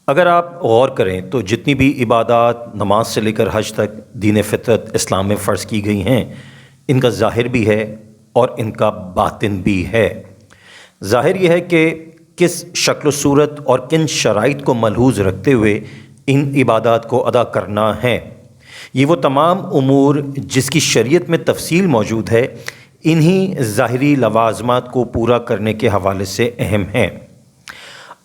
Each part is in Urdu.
اگر آپ غور کریں تو جتنی بھی عبادات نماز سے لے کر حج تک دین فطرت اسلام میں فرض کی گئی ہیں، ان کا ظاہر بھی ہے اور ان کا باطن بھی ہے۔ ظاہر یہ ہے کہ کس شکل و صورت اور کن شرائط کو ملحوظ رکھتے ہوئے ان عبادات کو ادا کرنا ہے۔ یہ وہ تمام امور جس کی شریعت میں تفصیل موجود ہے، انہی ظاہری لوازمات کو پورا کرنے کے حوالے سے اہم ہیں۔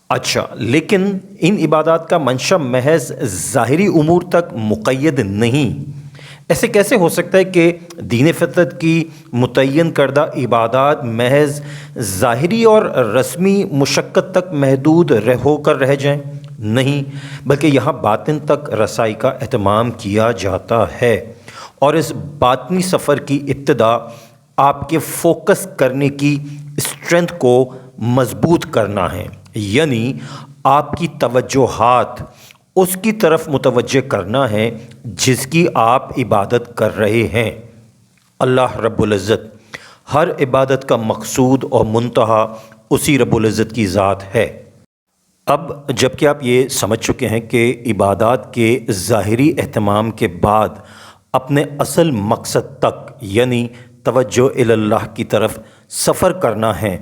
اچھا، لیکن ان عبادات کا منشا محض ظاہری امور تک مقید نہیں۔ ایسے کیسے ہو سکتا ہے کہ دین فطرت کی متعین کردہ عبادات محض ظاہری اور رسمی مشقت تک محدود ہو کر رہ جائیں؟ نہیں، بلکہ یہاں باطن تک رسائی کا اہتمام کیا جاتا ہے، اور اس باطنی سفر کی ابتدا آپ کے فوکس کرنے کی اسٹرینتھ کو مضبوط کرنا ہے، یعنی آپ کی توجہات اس کی طرف متوجہ کرنا ہے جس کی آپ عبادت کر رہے ہیں۔ اللہ رب العزت، ہر عبادت کا مقصود اور منتہا اسی رب العزت کی ذات ہے۔ اب جب کہ آپ یہ سمجھ چکے ہیں کہ عبادات کے ظاہری اہتمام کے بعد اپنے اصل مقصد تک یعنی توجہ اللہ کی طرف سفر کرنا ہے،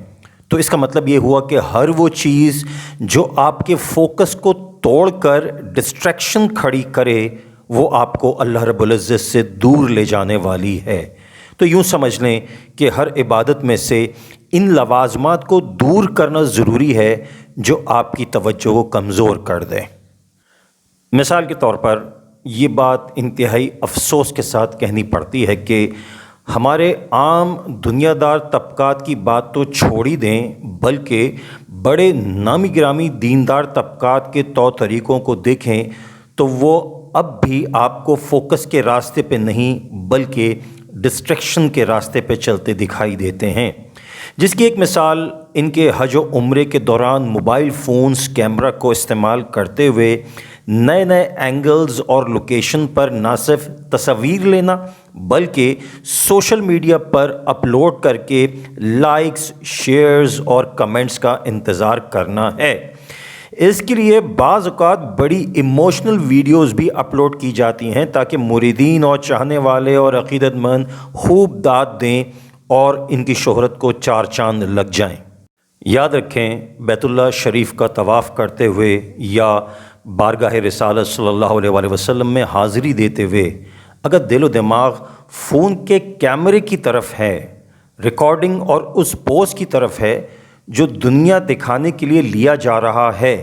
تو اس کا مطلب یہ ہوا کہ ہر وہ چیز جو آپ کے فوکس کو توڑ کر ڈسٹریکشن کھڑی کرے وہ آپ کو اللہ رب العزت سے دور لے جانے والی ہے۔ تو یوں سمجھ لیں کہ ہر عبادت میں سے ان لوازمات کو دور کرنا ضروری ہے جو آپ کی توجہ کو کمزور کر دیں۔ مثال کے طور پر یہ بات انتہائی افسوس کے ساتھ کہنی پڑتی ہے کہ ہمارے عام دنیا دار طبقات کی بات تو چھوڑ ہی دیں، بلکہ بڑے نامی گرامی دیندار طبقات کے طور طریقوں کو دیکھیں تو وہ اب بھی آپ کو فوکس کے راستے پہ نہیں بلکہ ڈسٹریکشن کے راستے پہ چلتے دکھائی دیتے ہیں، جس کی ایک مثال ان کے حج و عمرے کے دوران موبائل فونز کیمرہ کو استعمال کرتے ہوئے نئے نئے اینگلز اور لوکیشن پر نہ صرف تصاویر لینا بلکہ سوشل میڈیا پر اپلوڈ کر کے لائکس، شیئرز اور کمنٹس کا انتظار کرنا ہے۔ اس کے لیے بعض اوقات بڑی ایموشنل ویڈیوز بھی اپلوڈ کی جاتی ہیں تاکہ مریدین اور چاہنے والے اور عقیدت مند خوب داد دیں اور ان کی شہرت کو چار چاند لگ جائیں۔ یاد رکھیں، بیت اللہ شریف کا طواف کرتے ہوئے یا بارگاہ رسالت صلی اللہ علیہ وآلہ وسلم میں حاضری دیتے ہوئے اگر دل و دماغ فون کے کیمرے کی طرف ہے، ریکارڈنگ اور اس پوز کی طرف ہے جو دنیا دکھانے کے لیے لیا جا رہا ہے،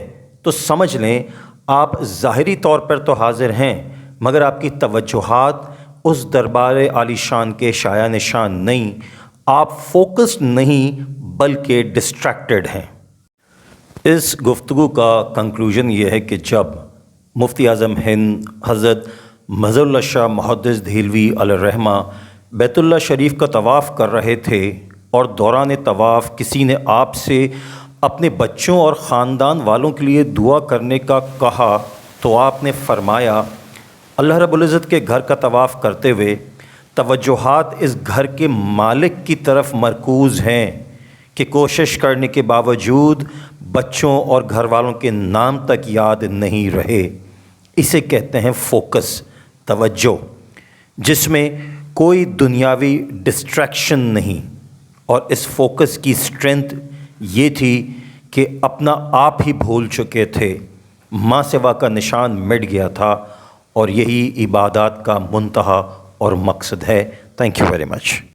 تو سمجھ لیں آپ ظاہری طور پر تو حاضر ہیں مگر آپ کی توجہات اس دربار عالی شان کے شایع نشان نہیں، آپ فوکسڈ نہیں بلکہ ڈسٹریکٹڈ ہیں۔ اس گفتگو کا کنکلوژن یہ ہے کہ جب مفتی اعظم ہند حضرت مظہر اللہ شاہ محدث دہلوی علیہ الرحمہ بیت اللہ شریف کا طواف کر رہے تھے اور دوران طواف کسی نے آپ سے اپنے بچوں اور خاندان والوں کے لیے دعا کرنے کا کہا تو آپ نے فرمایا، اللہ رب العزت کے گھر کا طواف کرتے ہوئے توجہات اس گھر کے مالک کی طرف مرکوز ہیں کہ کوشش کرنے کے باوجود بچوں اور گھر والوں کے نام تک یاد نہیں رہے۔ اسے کہتے ہیں فوکس، توجہ، جس میں کوئی دنیاوی ڈسٹریکشن نہیں، اور اس فوکس کی اسٹرینتھ یہ تھی کہ اپنا آپ ہی بھول چکے تھے، ماں سوا کا نشان مٹ گیا تھا، اور یہی عبادات کا منتہا اور مقصد ہے۔ Thank you very much.